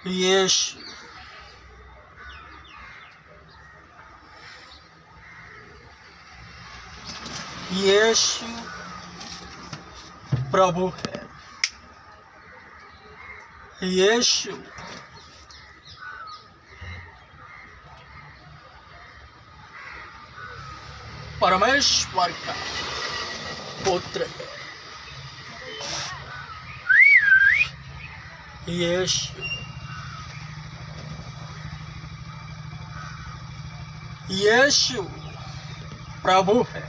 यीशु यीशु प्रभु है। यीशु परमेश्वर का पुत्र है। यीशु यीशु प्रभु है।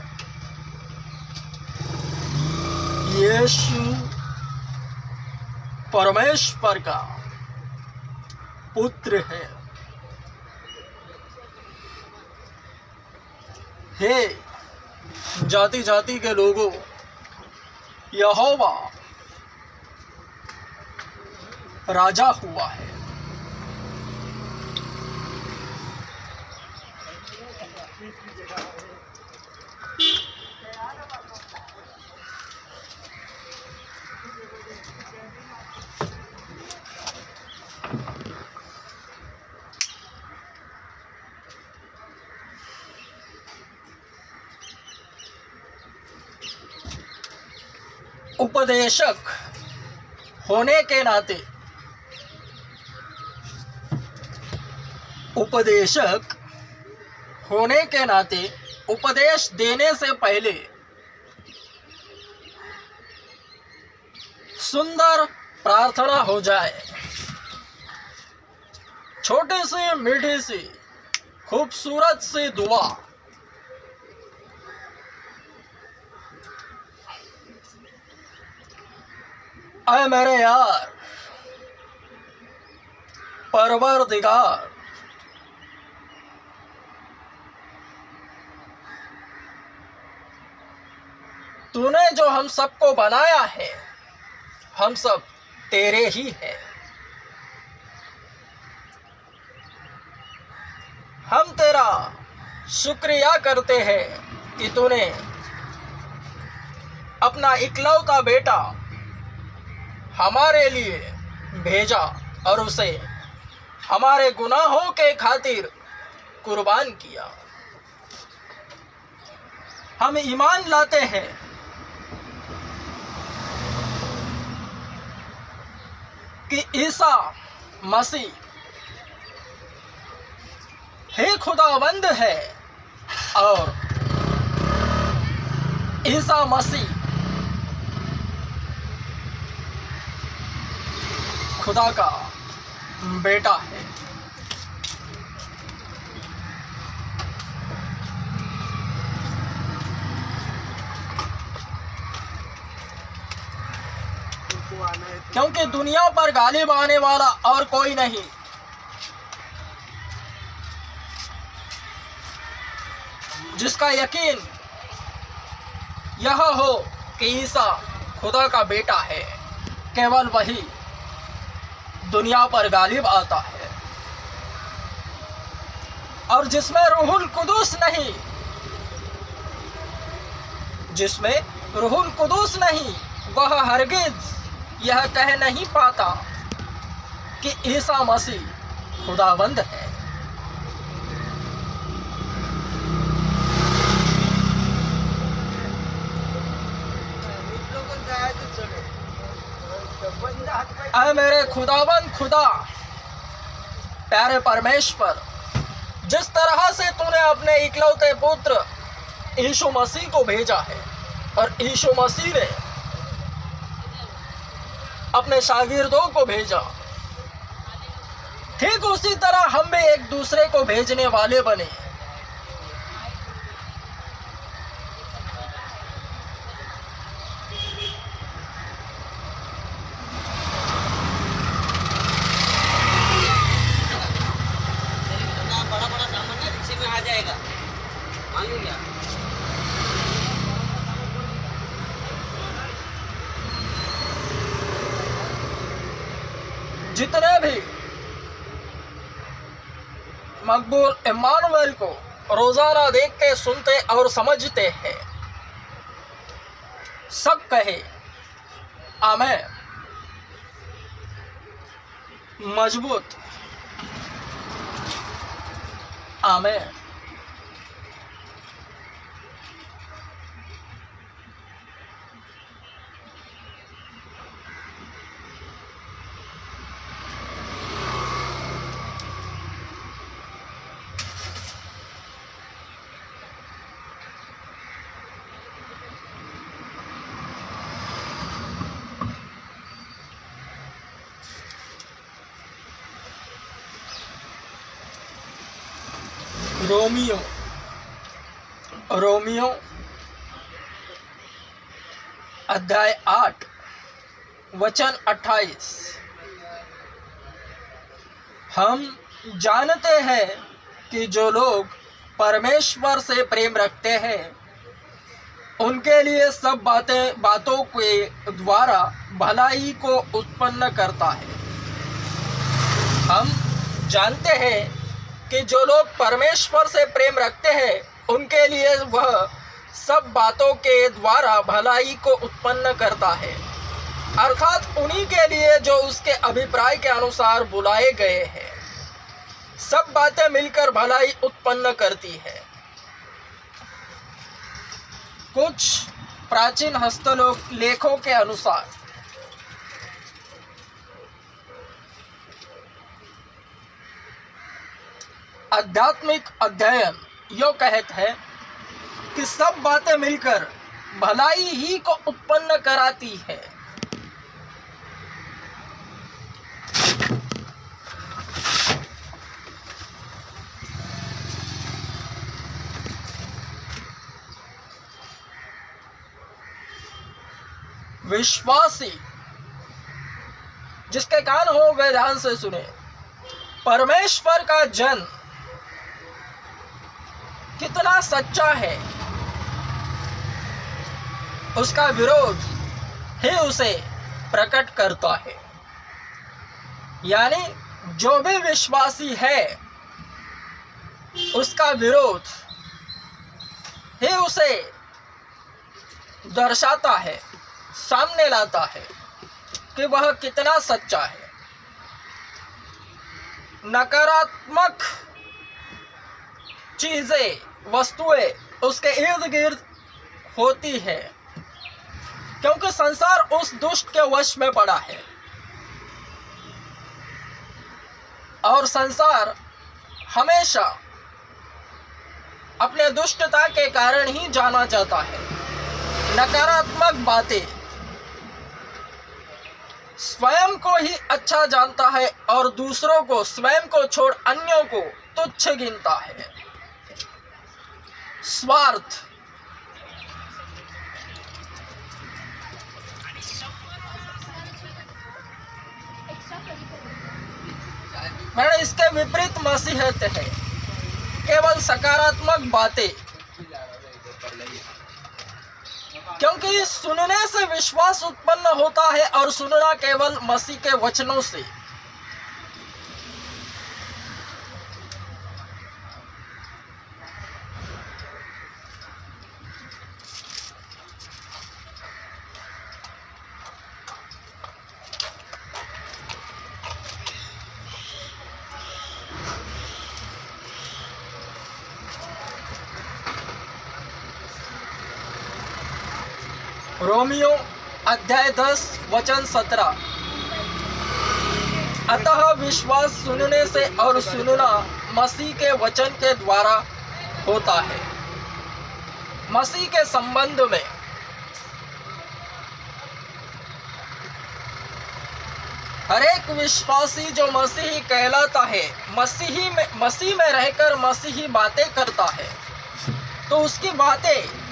यीशु परमेश्वर का पुत्र है। हे जाति जाति के लोगों, यहोवा राजा हुआ है। उपदेशक होने के नाते, उपदेशक होने के नाते उपदेश देने से पहले सुंदर प्रार्थना हो जाए। छोटी सी मीठी सी खूबसूरत सी दुआ। ऐ मेरे यार परवरदिगार, तूने जो हम सबको बनाया है, हम सब तेरे ही हैं। हम तेरा शुक्रिया करते हैं कि तूने अपना इकलौता बेटा हमारे लिए भेजा और उसे हमारे गुनाहों के खातिर कुर्बान किया। हम ईमान लाते हैं कि ईसा मसीह हे खुदावंद है और ईसा मसीह खुदा का बेटा है। क्योंकि दुनिया पर गालिब आने वाला और कोई नहीं। जिसका यकीन यह हो कि ईसा खुदा का बेटा है, केवल वही दुनिया पर गालिब आता है। और जिसमें रूहुल कुदूस नहीं, जिसमें रूहुल कुदूस नहीं, वह हरगिज यह कह नहीं पाता कि ईसा मसीह खुदावंद है। ऐ मेरे खुदावंद खुदा, प्यारे परमेश्वर, जिस तरह से तूने अपने इकलौते पुत्र यीशु मसीह को भेजा है और यीशु मसीह ने अपने शागिर्दों को भेजा, ठीक उसी तरह हम भी एक दूसरे को भेजने वाले बने। जितने भी मकबूल इम्मानुएल को रोजाना देखते, सुनते और समझते हैं, सब कहे आमीन। मजबूत। आमीन। रोमियो रोमियो अध्याय 8 वचन 28। हम जानते हैं कि जो लोग परमेश्वर से प्रेम रखते हैं उनके लिए सब बातों के द्वारा भलाई को उत्पन्न करता है। हम जानते हैं कि जो लोग परमेश्वर से प्रेम रखते हैं उनके लिए वह सब बातों के द्वारा भलाई को उत्पन्न करता है, अर्थात उन्हीं के लिए जो उसके अभिप्राय के अनुसार बुलाए गए हैं। सब बातें मिलकर भलाई उत्पन्न करती है। कुछ प्राचीन हस्तलेखों के अनुसार आध्यात्मिक अध्ययन यो कहते हैं कि सब बातें मिलकर भलाई ही को उत्पन्न कराती है। विश्वासी जिसके कान हो वे ध्यान से सुने। परमेश्वर का जन कितना सच्चा है, उसका विरोध ही उसे प्रकट करता है। यानी जो भी विश्वासी है उसका विरोध ही उसे दर्शाता है, सामने लाता है कि वह कितना सच्चा है। नकारात्मक चीजें, वस्तुएं उसके इर्द गिर्द होती है क्योंकि संसार उस दुष्ट के वश में पड़ा है और संसार हमेशा अपने दुष्टता के कारण ही जाना जाता है। नकारात्मक बातें स्वयं को ही अच्छा जानता है और दूसरों को, स्वयं को छोड़ अन्यों को तुच्छ गिनता है। स्वार्थ, मैंने इसके विपरीत मसीहत है। केवल सकारात्मक बातें, क्योंकि सुनने से विश्वास उत्पन्न होता है और सुनना केवल मसीह के वचनों से। रोमियो अध्याय 10 वचन 17। अतः विश्वास सुनने से और सुनना मसीह के वचन के द्वारा होता है। मसीह के संबंध में हर एक विश्वासी जो मसीही कहलाता है, मसीह में रहकर मसीही बातें करता है, तो उसकी बातें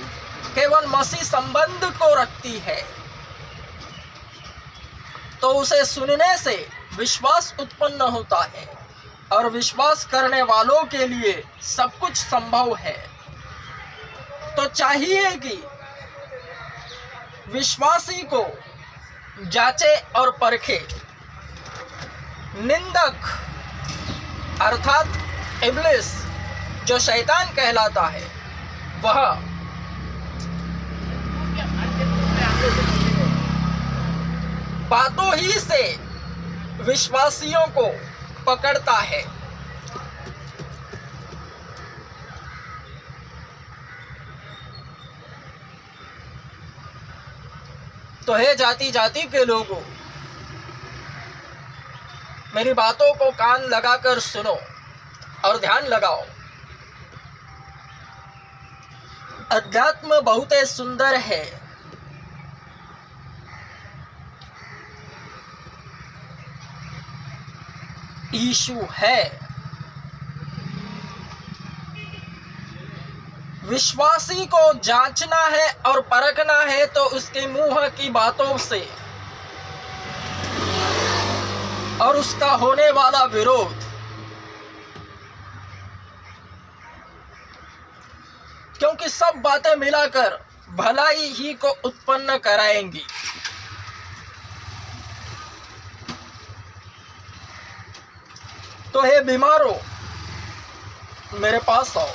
केवल मसीह संबंध को रखती है, तो उसे सुनने से विश्वास उत्पन्न होता है और विश्वास करने वालों के लिए सब कुछ संभव है। तो चाहिए कि विश्वासी को जांचे और परखे। निंदक अर्थात इब्लिस जो शैतान कहलाता है, वह बातों ही से विश्वासियों को पकड़ता है। तो हे जाति जाति के लोगों, मेरी बातों को कान लगाकर सुनो और ध्यान लगाओ। अध्यात्म बहुत ही सुंदर है। यीशु है। विश्वासी को जांचना है और परखना है तो उसके मुंह की बातों से और उसका होने वाला विरोध। क्योंकि सब बातें मिलाकर भलाई ही को उत्पन्न कराएंगी। तो हे बीमारों, मेरे पास आओ।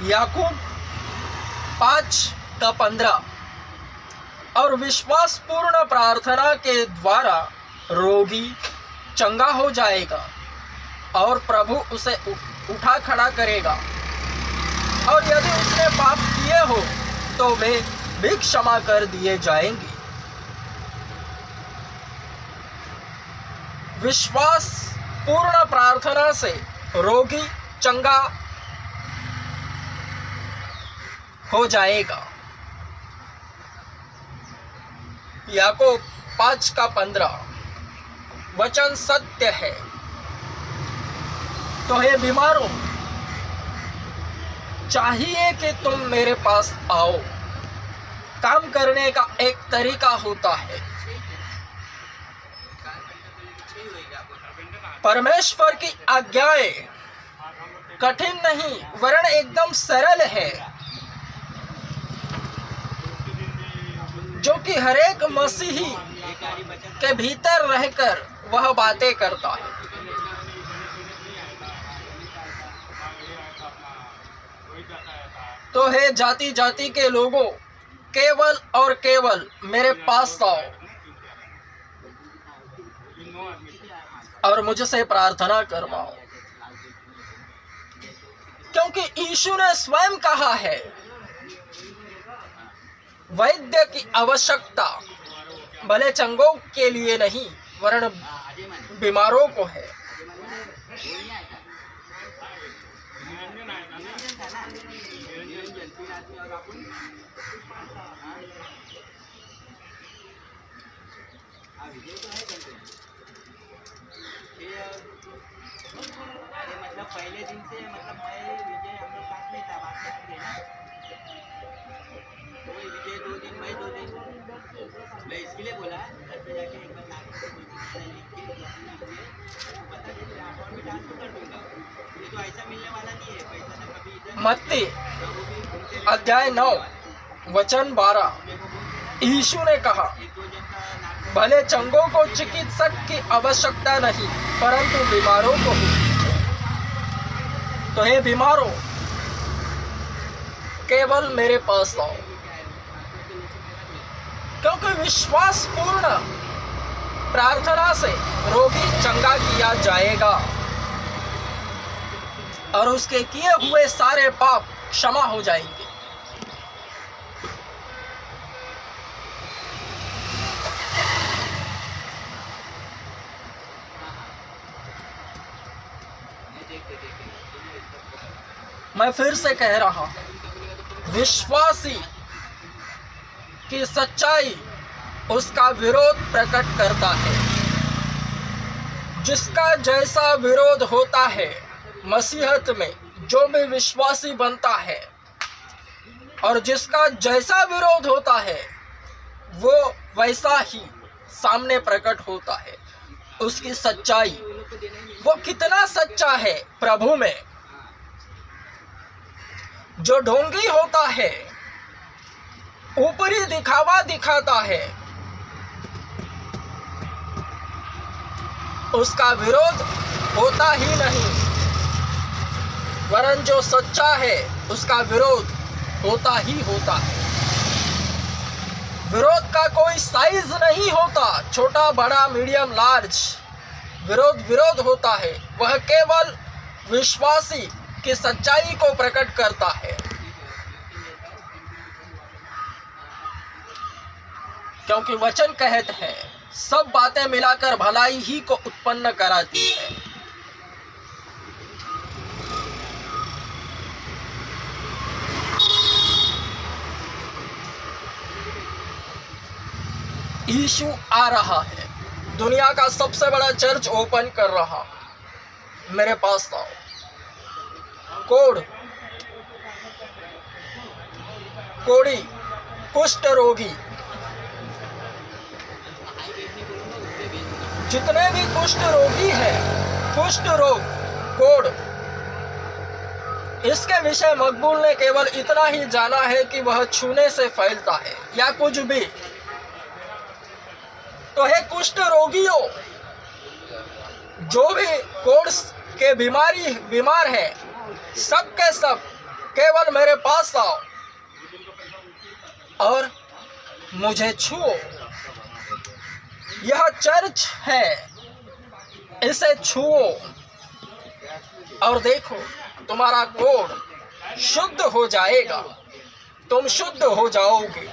याकूब 5:15 और विश्वास पूर्ण प्रार्थना के द्वारा रोगी चंगा हो जाएगा और प्रभु उसे उठा खड़ा करेगा, और यदि उसने पाप किए हो तो वे भी क्षमा कर दिए जाएंगे। विश्वास पूर्ण प्रार्थना से रोगी चंगा हो जाएगा। याकूब 5:15 वचन सत्य है। तो हे बीमारों, चाहिए कि तुम मेरे पास आओ। काम करने का एक तरीका होता है। परमेश्वर की आज्ञाएं कठिन नहीं वरन एकदम सरल है, जो कि हरेक मसीही के भीतर रहकर वह बातें करता है। तो हे जाति जाति के लोगों, केवल और केवल मेरे पास आओ और मुझसे प्रार्थना करवाओ। क्योंकि यीशु ने स्वयं कहा है, वैद्य की आवश्यकता भले चंगों के लिए नहीं वरन बीमारों को है। मतलब पहले दिन से मतलब मैं विजय हम लोग साथ में था, बात करते ना। तो विजय 2 दिन, मैं 2 दिन, मैं इसके लिए बोला घर पे जाके एक बार बता दे, अकाउंट में ट्रांसफर कर दूंगा। ये तो ऐसा मिलने वाला नहीं है, पैसा तो कभी इधर। मत्ती अध्याय 9 वचन 12 यीशु ने कहा, भले चंगों को चिकित्सक की आवश्यकता नहीं परंतु बीमारों को ही। तो हे बीमारों, केवल मेरे पास आओ। क्योंकि विश्वास पूर्ण प्रार्थना से रोगी चंगा किया जाएगा और उसके किए हुए सारे पाप क्षमा हो जाएंगे। मैं फिर से कह रहा हूं, विश्वासी की सच्चाई उसका विरोध प्रकट करता है। जिसका जैसा विरोध होता है, मसीहत में जो भी विश्वासी बनता है और जिसका जैसा विरोध होता है वो वैसा ही सामने प्रकट होता है। उसकी सच्चाई, वो कितना सच्चा है प्रभु में। जो ढोंगी होता है, ऊपरी दिखावा दिखाता है, उसका विरोध होता ही नहीं। वरन जो सच्चा है उसका विरोध होता ही होता है। विरोध का कोई साइज नहीं होता, छोटा बड़ा मीडियम लार्ज, विरोध विरोध होता है। वह केवल विश्वासी की सच्चाई को प्रकट करता है, क्योंकि वचन कहते हैं सब बातें मिलाकर भलाई ही को उत्पन्न कराती है। यीशु आ रहा है, दुनिया का सबसे बड़ा चर्च ओपन कर रहा है। मेरे पास आओ। कोड़ी, कुष्ठ रोगी, जितने भी कुष्ठ रोगी हैं, कुष्ठ रोग, कोढ़, इसके विषय मकबूल ने केवल इतना ही जाना है कि वह छूने से फैलता है या कुछ भी। तो हे कुष्ठ रोगियों, जो भी कोढ़ के बीमार है, सब के सब केवल मेरे पास आओ और मुझे छुओ। यह चर्च है, इसे छुओ और देखो तुम्हारा कोढ़ शुद्ध हो जाएगा, तुम शुद्ध हो जाओगे।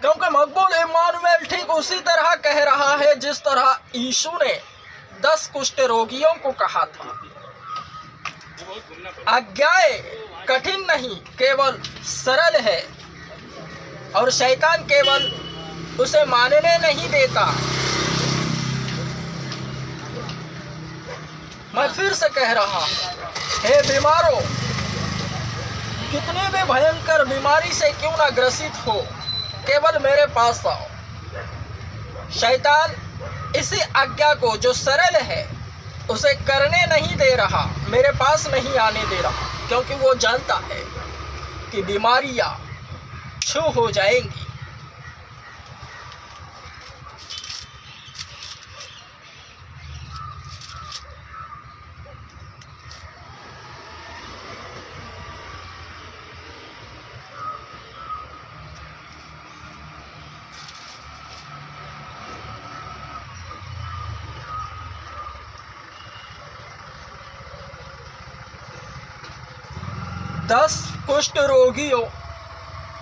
क्योंकि मकबूल इम्मानुएल ठीक उसी तरह कह रहा है जिस तरह यीशु ने 10 कुष्ठ रोगियों को कहा था। आज्ञाएं कठिन नहीं, केवल सरल है, और शैतान केवल उसे मानने नहीं देता। मैं फिर से कह रहा हूं, हे बीमारों, कितनी भी भयंकर बीमारी से क्यों ना ग्रसित हो, केवल मेरे पास आओ। शैतान इसी आज्ञा को जो सरल है उसे करने नहीं दे रहा, मेरे पास नहीं आने दे रहा, क्योंकि वो जानता है कि बीमारियां छू हो जाएंगी। दस कुष्ठ रोगियों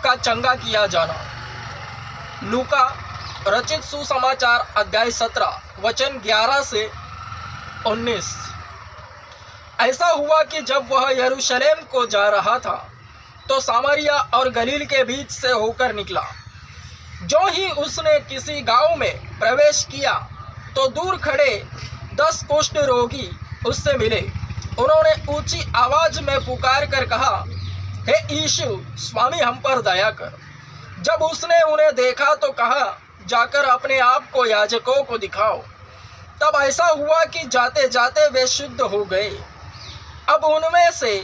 का चंगा किया जाना। लूका रचित सुसमाचार अध्याय 17 वचन 11 से 19। ऐसा हुआ कि जब वह यरूशलेम को जा रहा था तो सामरिया और गलील के बीच से होकर निकला। जो ही उसने किसी गांव में प्रवेश किया तो दूर खड़े 10 कुष्ठ रोगी उससे मिले। उन्होंने ऊंची आवाज में पुकार कर कहा, हे यीशु, स्वामी हम पर दया कर। जब उसने उन्हें देखा तो कहा, जाकर अपने आप को याजकों को दिखाओ। तब ऐसा हुआ कि जाते जाते वे शुद्ध हो गए। अब उनमें से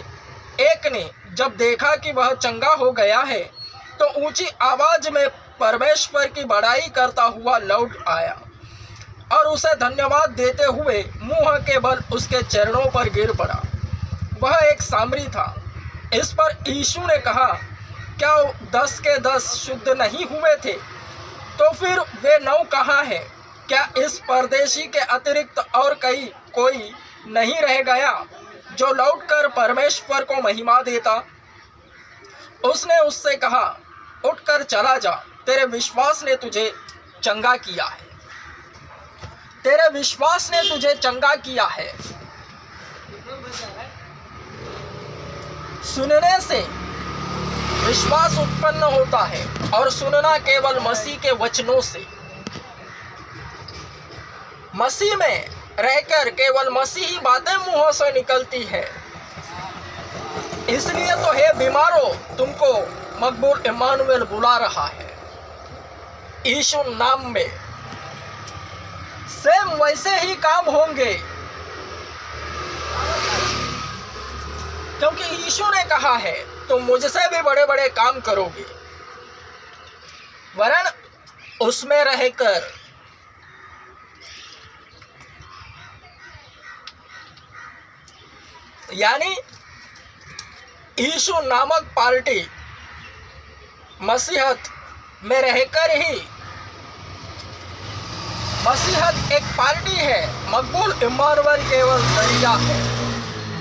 एक ने जब देखा कि वह चंगा हो गया है तो ऊंची आवाज में परमेश्वर की बड़ाई करता हुआ लौट आया और उसे धन्यवाद देते हुए मुंह के बल उसके चरणों पर गिर पड़ा। वह एक सामरी था। इस पर यीशु ने कहा, क्या 10 के 10 शुद्ध नहीं हुए थे? तो फिर वे 9 कहाँ हैं? क्या इस परदेशी के अतिरिक्त और कोई नहीं रह गया जो लौटकर परमेश्वर को महिमा देता? उसने उससे कहा, उठकर चला जा, तेरे विश्वास ने तुझे चंगा किया है। तेरे विश्वास ने तुझे चंगा किया है। सुनने से विश्वास उत्पन्न होता है और सुनना केवल मसीह के वचनों से। मसीह में रहकर केवल मसीही बातें मुंह से निकलती है। इसलिए तो हे बीमारों, तुमको मकबूल इम्मानुएल बुला रहा है। यीशु नाम में सेम वैसे ही काम होंगे, क्योंकि यीशु ने कहा है तुम मुझसे भी बड़े बड़े काम करोगे, वरन उसमें रहकर यानी यीशु नामक पार्टी मसीहत में रहकर ही, मसीहत एक पार्टी है, मकबूल इम्मानुएल केवल जरिया है,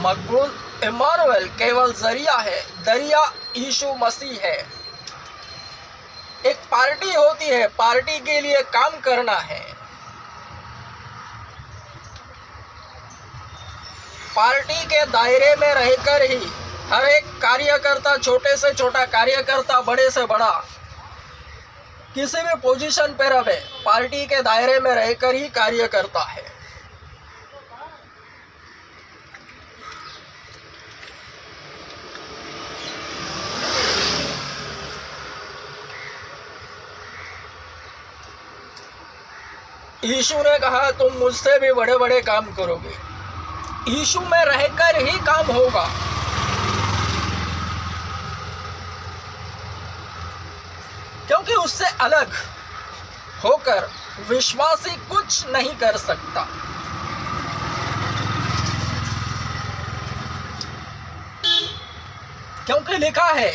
मकबूल इम्मानुएल केवल जरिया है, दरिया यीशु मसीह है। एक पार्टी होती है, पार्टी के लिए काम करना है, पार्टी के दायरे में रहकर ही हर एक कार्यकर्ता, छोटे से छोटा कार्यकर्ता, बड़े से बड़ा, किसी भी पोजीशन पर रहे, पार्टी के दायरे में रहकर ही कार्य करता है। यीशु ने कहा तुम मुझसे भी बड़े बड़े काम करोगे। यीशु में रहकर ही काम होगा। क्योंकि उससे अलग होकर विश्वासी कुछ नहीं कर सकता। क्योंकि लिखा है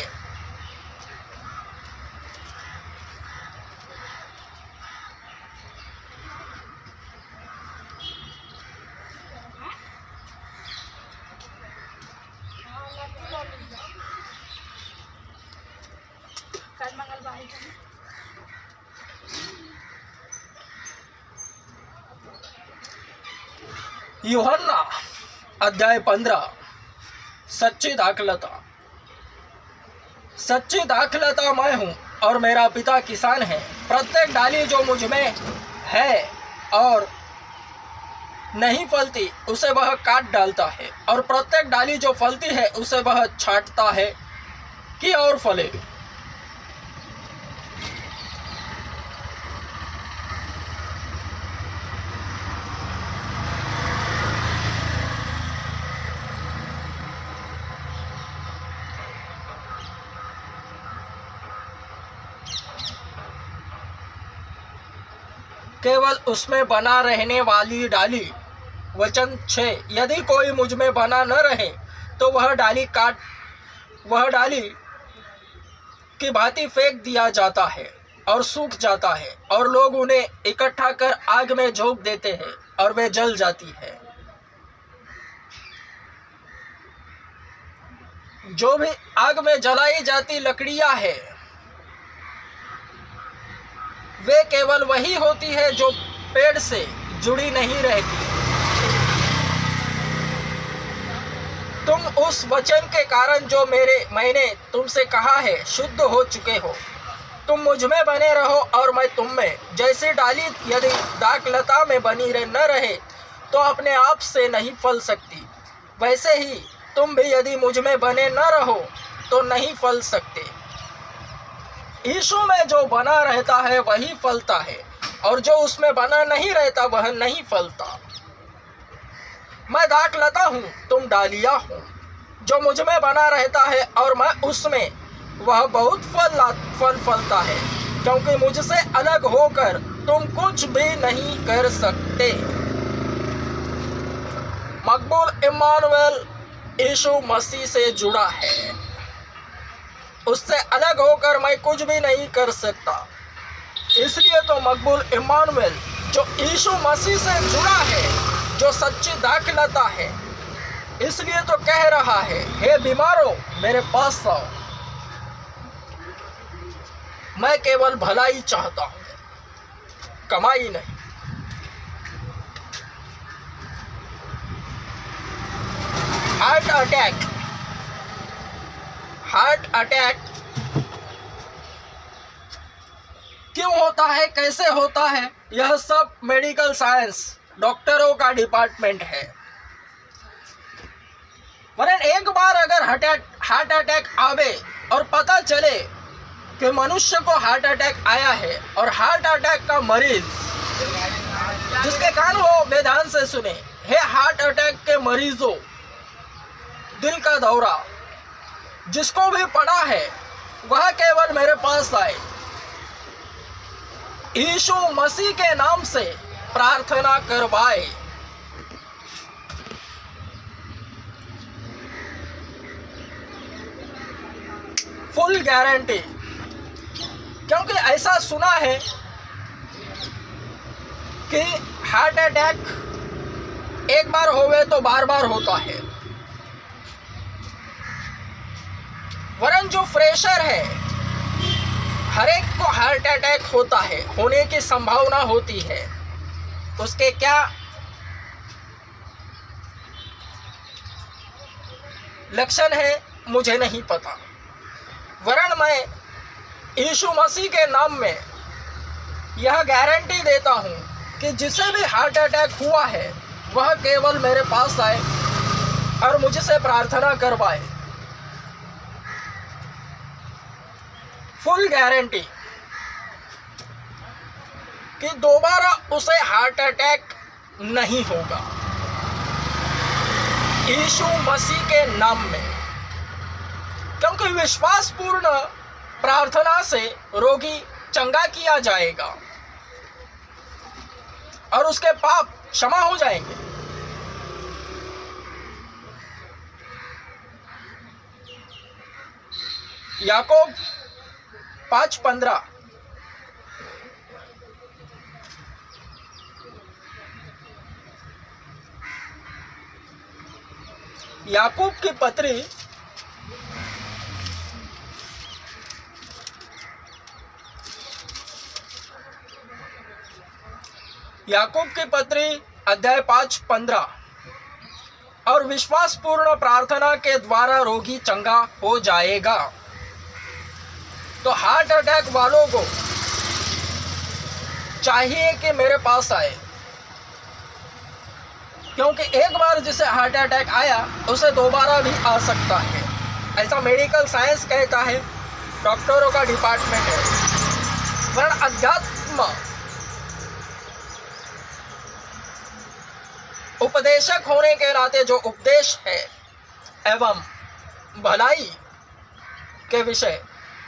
यूहन्ना अध्याय 15, सच्ची दाखलता। सच्ची दाखलता मैं हूँ और मेरा पिता किसान है। प्रत्येक डाली जो मुझ में है और नहीं फलती उसे वह काट डालता है, और प्रत्येक डाली जो फलती है उसे वह छांटता है कि और फले। केवल उसमें बना रहने वाली डाली। वचन 6, यदि कोई मुझ में बना न रहे तो वह डाली की भांति फेंक दिया जाता है और सूख जाता है, और लोग उन्हें इकट्ठा कर आग में झोंक देते हैं और वे जल जाती है। जो भी आग में जलाई जाती लकड़ियां है वे केवल वही होती है जो पेड़ से जुड़ी नहीं रहती। तुम उस वचन के कारण जो मैंने तुमसे कहा है शुद्ध हो चुके हो। तुम मुझ में बने रहो और मैं तुम में। जैसे डाली यदि दाखलता में बनी न रहे तो अपने आप से नहीं फल सकती, वैसे ही तुम भी यदि मुझ में बने न रहो तो नहीं फल सकते। यीशु में जो बना रहता है वही फलता है, और जो उसमें बना नहीं रहता वह नहीं फलता। मैं दाखलता हूँ, तुम डालियाँ हो। जो मुझ में बना रहता है और मैं उसमें, वह बहुत फल फलता है, क्योंकि मुझसे अलग होकर तुम कुछ भी नहीं कर सकते। मकबूल इम्मानुएल यीशु मसीह से जुड़ा है। उससे अलग होकर मैं कुछ भी नहीं कर सकता। इसलिए तो मकबूल इम्मानुएल जो यीशु मसीह से जुड़ा है, जो सच्ची दाखलता है, इसलिए तो कह रहा है, हे बीमारों मेरे पास आओ। मैं केवल भलाई चाहता हूँ, कमाई नहीं। हार्ट अटैक क्यों होता है, कैसे होता है, यह सब मेडिकल साइंस, डॉक्टरों का डिपार्टमेंट है। वरन एक बार अगर हार्ट अटैक आवे और पता चले कि मनुष्य को हार्ट अटैक आया है, और हार्ट अटैक का मरीज, जिसके कान हो वे ध्यान से सुने, हे हार्ट अटैक के मरीजों, दिल का दौरा जिसको भी पड़ा है वह केवल मेरे पास आए। यीशु मसीह के नाम से प्रार्थना करवाए। फुल गारंटी, क्योंकि ऐसा सुना है कि हार्ट अटैक एक बार होवे तो बार बार होता है, वरन जो फ्रेशर है हर एक को हार्ट अटैक होता है, होने की संभावना होती है। उसके क्या लक्षण है मुझे नहीं पता, वरन मैं यीशु मसीह के नाम में यह गारंटी देता हूँ कि जिसे भी हार्ट अटैक हुआ है वह केवल मेरे पास आए और मुझसे प्रार्थना करवाए। फुल गारंटी कि दोबारा उसे हार्ट अटैक नहीं होगा, यीशु मसीह के नाम में। क्योंकि विश्वासपूर्ण प्रार्थना से रोगी चंगा किया जाएगा और उसके पाप क्षमा हो जाएंगे। याकूब 5:15। याकूब की पत्री अध्याय 5:15। और विश्वासपूर्ण प्रार्थना के द्वारा रोगी चंगा हो जाएगा। तो हार्ट अटैक वालों को चाहिए कि मेरे पास आए, क्योंकि एक बार जिसे हार्ट अटैक आया उसे दोबारा भी आ सकता है, ऐसा मेडिकल साइंस कहता है, डॉक्टरों का डिपार्टमेंट है। वरन अध्यात्म उपदेशक होने के नाते जो उपदेश है एवं भलाई के विषय,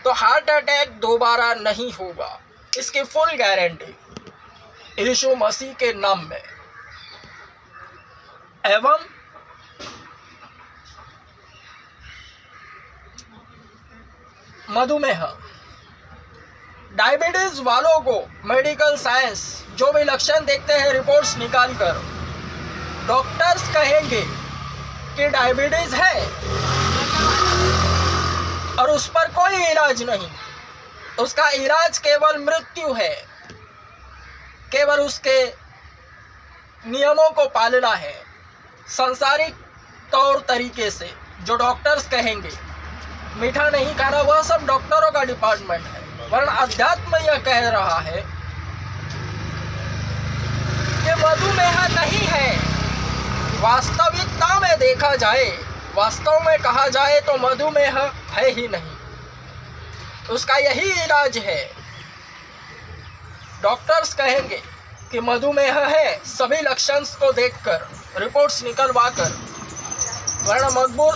तो हार्ट अटैक दोबारा नहीं होगा, इसकी फुल गारंटी यीशु मसीह के नाम में। एवं मधुमेह, डायबिटीज वालों को मेडिकल साइंस जो भी लक्षण देखते हैं रिपोर्ट्स निकालकर, डॉक्टर्स कहेंगे कि डायबिटीज है और उस पर कोई इलाज नहीं, उसका इलाज केवल मृत्यु है, केवल उसके नियमों को पालना है, सांसारिक तौर तरीके से। जो डॉक्टर्स कहेंगे मीठा नहीं खाना, वह सब डॉक्टरों का डिपार्टमेंट है। वरन अध्यात्म यह कह रहा है कि मधुमेह नहीं है। वास्तविकता में देखा जाए, वास्तव में कहा जाए तो मधुमेह है ही नहीं, उसका यही इलाज है। डॉक्टर्स कहेंगे कि मधुमेह है सभी लक्षण को देखकर, रिपोर्ट्स निकलवा कर, वरना मकबूल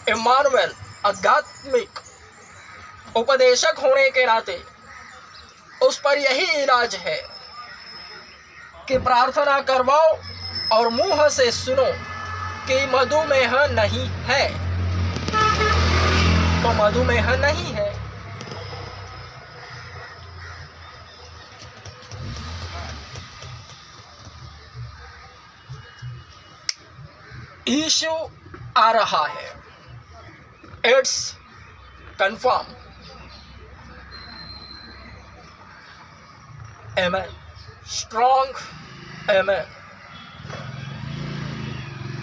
इम्मानुएल आध्यात्मिक उपदेशक होने के नाते उस पर यही इलाज है कि प्रार्थना करवाओ और मुंह से सुनो कि मधुमेह नहीं है, तो मधुमेह नहीं है। यीशु आ रहा है, it's confirm. Amen, strong amen.